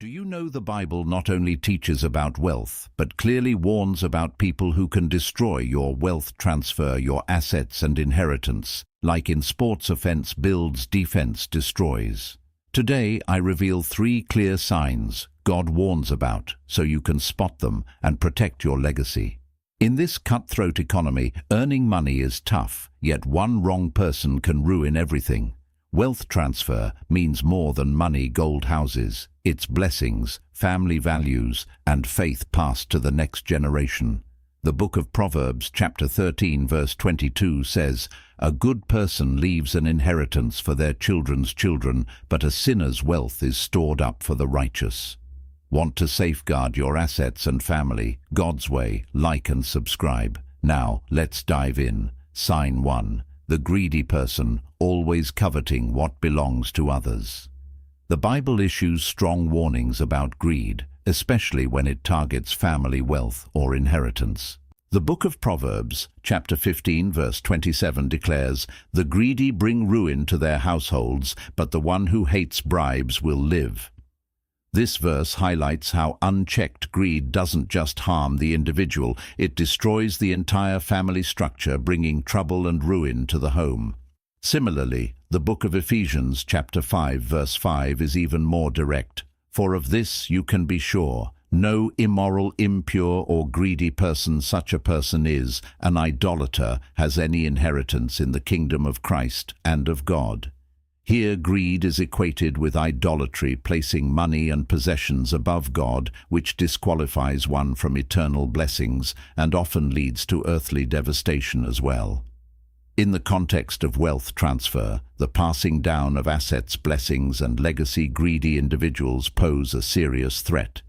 Do you know the Bible not only teaches about wealth, but clearly warns about people who can destroy your wealth transfer, your assets and inheritance, like in sports offense builds, defense destroys. Today I reveal 3 clear signs God warns about, so you can spot them and protect your legacy. In this cutthroat economy, earning money is tough, yet one wrong person can ruin everything. Wealth transfer means more than money, gold houses. It's blessings, family values, and faith passed to the next generation. The book of Proverbs, chapter 13, verse 22 says, "A good person leaves an inheritance for their children's children, but a sinner's wealth is stored up for the righteous." Want to safeguard your assets and family God's way? Like and subscribe. Now, let's dive in. Sign 1. The greedy person, always coveting what belongs to others. The Bible issues strong warnings about greed, especially when it targets family wealth or inheritance. The book of Proverbs, chapter 15, verse 27 declares, "The greedy bring ruin to their households, but the one who hates bribes will live." This verse highlights how unchecked greed doesn't just harm the individual, it destroys the entire family structure, bringing trouble and ruin to the home. Similarly, the book of Ephesians, chapter 5, verse 5 is even more direct. "For of this you can be sure, no immoral, impure, or greedy person, such a person is an idolater, has any inheritance in the kingdom of Christ and of God." Here greed is equated with idolatry, placing money and possessions above God, which disqualifies one from eternal blessings and often leads to earthly devastation as well. In the context of wealth transfer, the passing down of assets, blessings, and legacy, greedy individuals pose a serious threat.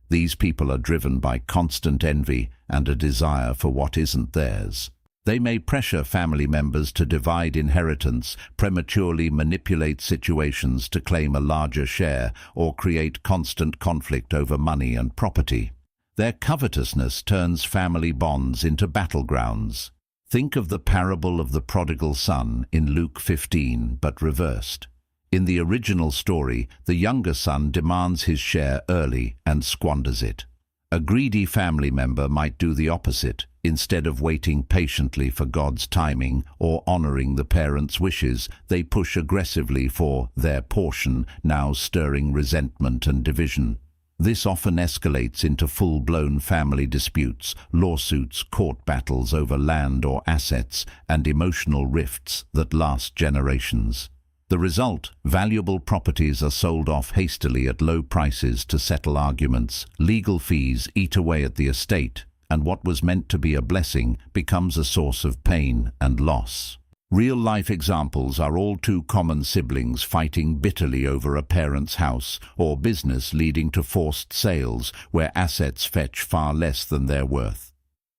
These people are driven by constant envy and a desire for what isn't theirs. They may pressure family members to divide inheritance, prematurely manipulate situations to claim a larger share, or create constant conflict over money and property. Their covetousness turns family bonds into battlegrounds. Think of the parable of the prodigal son in Luke 15, but reversed. In the original story, the younger son demands his share early and squanders it. A greedy family member might do the opposite. Instead of waiting patiently for God's timing or honoring the parents' wishes, they push aggressively for their portion, now stirring resentment and division. This often escalates into full-blown family disputes, lawsuits, court battles over land or assets, and emotional rifts that last generations. The result, valuable properties are sold off hastily at low prices to settle arguments. Legal fees eat away at the estate, and what was meant to be a blessing becomes a source of pain and loss. Real-life examples are all too common: siblings fighting bitterly over a parent's house, or business leading to forced sales where assets fetch far less than their worth.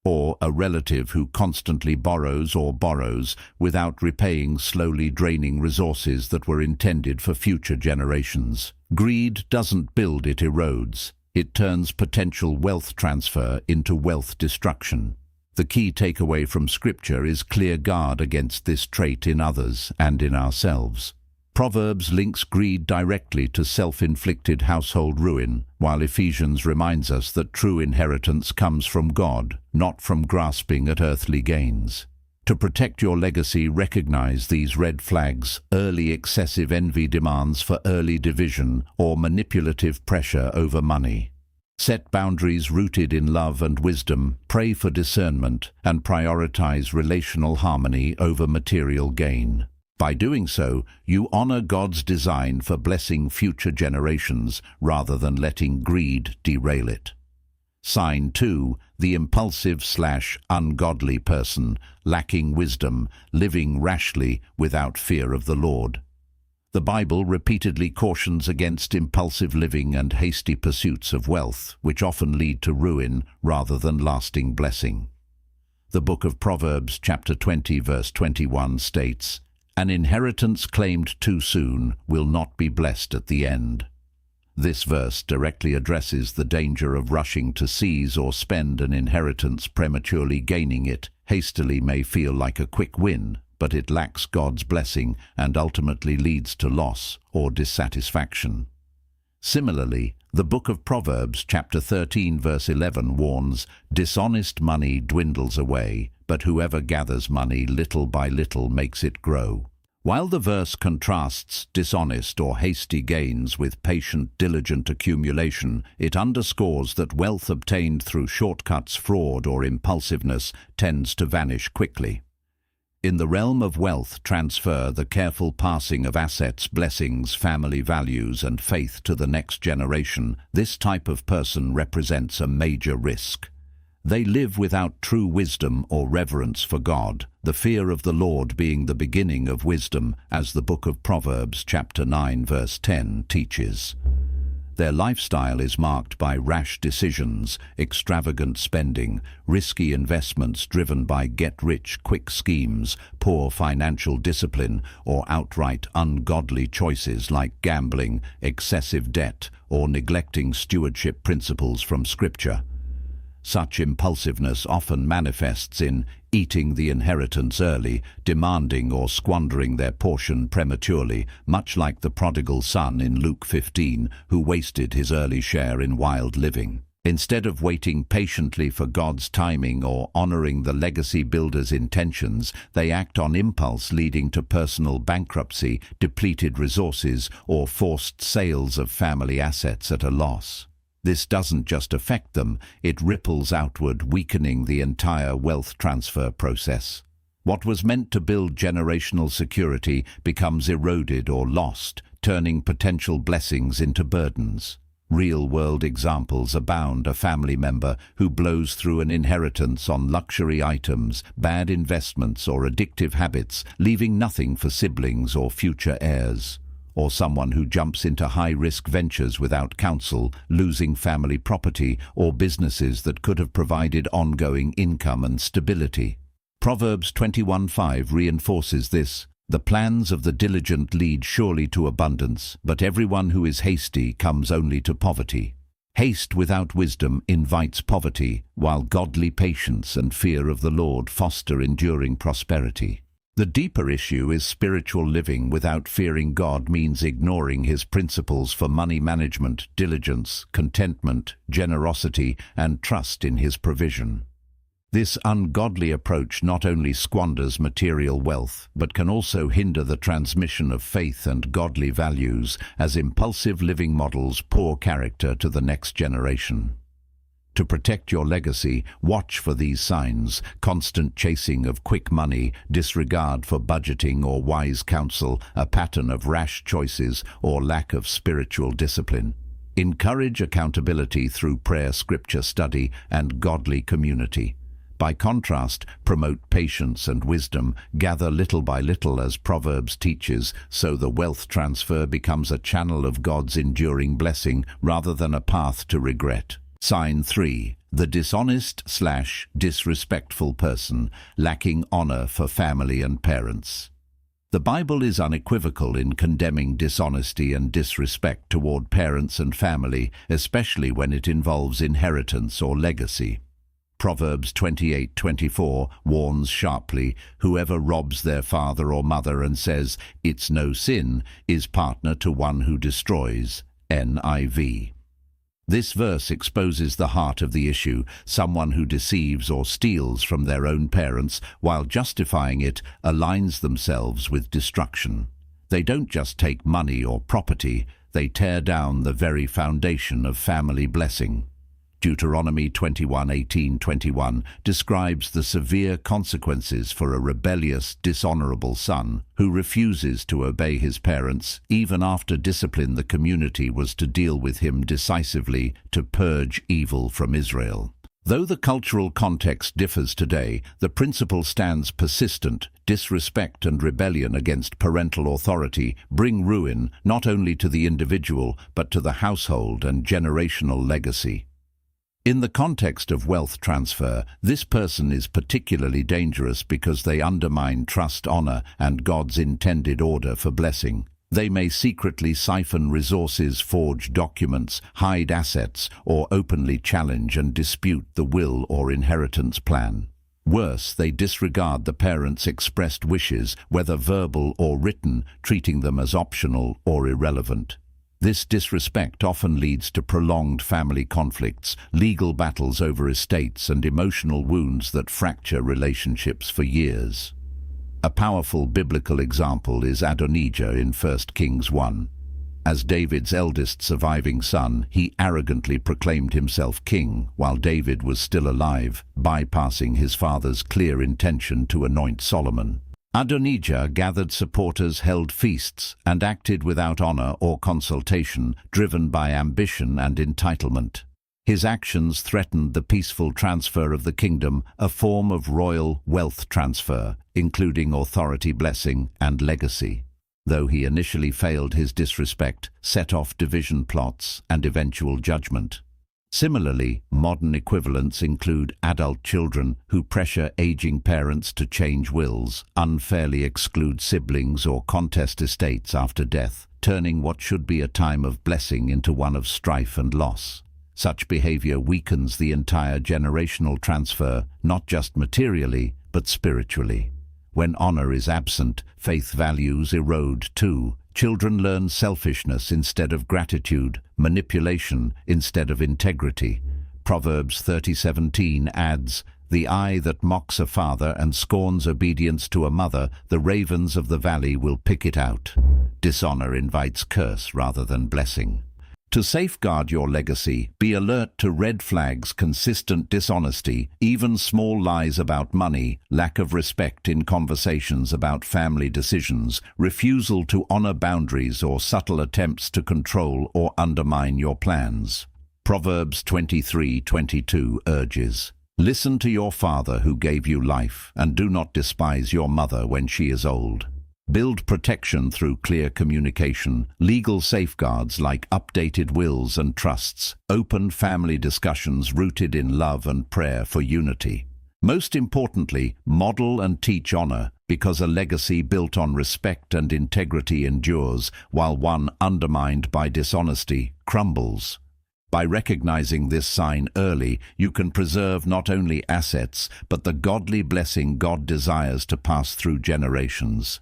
Or a relative who constantly borrows without repaying, slowly draining resources that were intended for future generations. Greed doesn't build, it erodes. It turns potential wealth transfer into wealth destruction. The key takeaway from Scripture is clear guard against this trait in others and in ourselves. Proverbs links greed directly to self-inflicted household ruin, while Ephesians reminds us that true inheritance comes from God, not from grasping at earthly gains. To protect your legacy, recognize these red flags: early excessive envy, demands for early division, or manipulative pressure over money. Set boundaries rooted in love and wisdom, pray for discernment, and prioritize relational harmony over material gain. By doing so, you honor God's design for blessing future generations rather than letting greed derail it. Sign 2. The impulsive/ungodly person, lacking wisdom, living rashly without fear of the Lord. The Bible repeatedly cautions against impulsive living and hasty pursuits of wealth, which often lead to ruin rather than lasting blessing. The book of Proverbs, chapter 20, verse 21 states, "An inheritance claimed too soon will not be blessed at the end." This verse directly addresses the danger of rushing to seize or spend an inheritance. Prematurely gaining it hastily may feel like a quick win, but it lacks God's blessing and ultimately leads to loss or dissatisfaction. Similarly, the book of Proverbs, chapter 13, verse 11 warns, "Dishonest money dwindles away, but whoever gathers money little by little makes it grow." While the verse contrasts dishonest or hasty gains with patient, diligent accumulation, it underscores that wealth obtained through shortcuts, fraud, or impulsiveness tends to vanish quickly. In the realm of wealth transfer, the careful passing of assets, blessings, family values, and faith to the next generation, this type of person represents a major risk. They live without true wisdom or reverence for God, the fear of the Lord being the beginning of wisdom, as the book of Proverbs chapter 9 verse 10 teaches. Their lifestyle is marked by rash decisions, extravagant spending, risky investments driven by get-rich-quick schemes, poor financial discipline, or outright ungodly choices like gambling, excessive debt, or neglecting stewardship principles from Scripture. Such impulsiveness often manifests in eating the inheritance early, demanding or squandering their portion prematurely, much like the prodigal son in Luke 15, who wasted his early share in wild living. Instead of waiting patiently for God's timing or honoring the legacy builder's intentions, they act on impulse, leading to personal bankruptcy, depleted resources, or forced sales of family assets at a loss. This doesn't just affect them, it ripples outward, weakening the entire wealth transfer process. What was meant to build generational security becomes eroded or lost, turning potential blessings into burdens. Real-world examples abound. A family member who blows through an inheritance on luxury items, bad investments, or addictive habits, leaving nothing for siblings or future heirs. Or someone who jumps into high-risk ventures without counsel, losing family property or businesses that could have provided ongoing income and stability. Proverbs 21:5 reinforces this. "The plans of the diligent lead surely to abundance, but everyone who is hasty comes only to poverty." Haste without wisdom invites poverty, while godly patience and fear of the Lord foster enduring prosperity. The deeper issue is spiritual living without fearing God means ignoring His principles for money management, diligence, contentment, generosity, and trust in His provision. This ungodly approach not only squanders material wealth, but can also hinder the transmission of faith and godly values, as impulsive living models poor character to the next generation. To protect your legacy, watch for these signs: constant chasing of quick money, disregard for budgeting or wise counsel, a pattern of rash choices, or lack of spiritual discipline. Encourage accountability through prayer, scripture study, and godly community. By contrast, promote patience and wisdom, gather little by little as Proverbs teaches, so the wealth transfer becomes a channel of God's enduring blessing rather than a path to regret. Sign 3. The dishonest/disrespectful person, lacking honor for family and parents. The Bible is unequivocal in condemning dishonesty and disrespect toward parents and family, especially when it involves inheritance or legacy. Proverbs 28:24 warns sharply, "Whoever robs their father or mother and says, 'It's no sin,' is partner to one who destroys." NIV. This verse exposes the heart of the issue: someone who deceives or steals from their own parents while justifying it aligns themselves with destruction. They don't just take money or property, they tear down the very foundation of family blessing. Deuteronomy 21:18-21 describes the severe consequences for a rebellious, dishonorable son who refuses to obey his parents, even after discipline the community was to deal with him decisively to purge evil from Israel. Though the cultural context differs today, the principle stands persistent. Disrespect and rebellion against parental authority bring ruin not only to the individual but to the household and generational legacy. In the context of wealth transfer, this person is particularly dangerous because they undermine trust, honor, and God's intended order for blessing. They may secretly siphon resources, forge documents, hide assets, or openly challenge and dispute the will or inheritance plan. Worse, they disregard the parents' expressed wishes, whether verbal or written, treating them as optional or irrelevant. This disrespect often leads to prolonged family conflicts, legal battles over estates, and emotional wounds that fracture relationships for years. A powerful biblical example is Adonijah in 1 Kings 1. As David's eldest surviving son, he arrogantly proclaimed himself king while David was still alive, bypassing his father's clear intention to anoint Solomon. Adonijah gathered supporters, held feasts, and acted without honor or consultation, driven by ambition and entitlement. His actions threatened the peaceful transfer of the kingdom, a form of royal wealth transfer, including authority, blessing, and legacy. Though he initially failed, his disrespect set off division plots and eventual judgment. Similarly, modern equivalents include adult children who pressure aging parents to change wills, unfairly exclude siblings, or contest estates after death, turning what should be a time of blessing into one of strife and loss. Such behavior weakens the entire generational transfer, not just materially, but spiritually. When honor is absent, faith values erode too. Children learn selfishness instead of gratitude, manipulation instead of integrity. Proverbs 30:17 adds, "The eye that mocks a father and scorns obedience to a mother, the ravens of the valley will pick it out." Dishonor invites curse rather than blessing. To safeguard your legacy, be alert to red flags: consistent dishonesty, even small lies about money, lack of respect in conversations about family decisions, refusal to honor boundaries, or subtle attempts to control or undermine your plans. Proverbs 23:22 urges, "Listen to your father who gave you life, and do not despise your mother when she is old." Build protection through clear communication, legal safeguards like updated wills and trusts, open family discussions rooted in love and prayer for unity. Most importantly, model and teach honor, because a legacy built on respect and integrity endures, while one undermined by dishonesty crumbles. By recognizing this sign early, you can preserve not only assets, but the godly blessing God desires to pass through generations.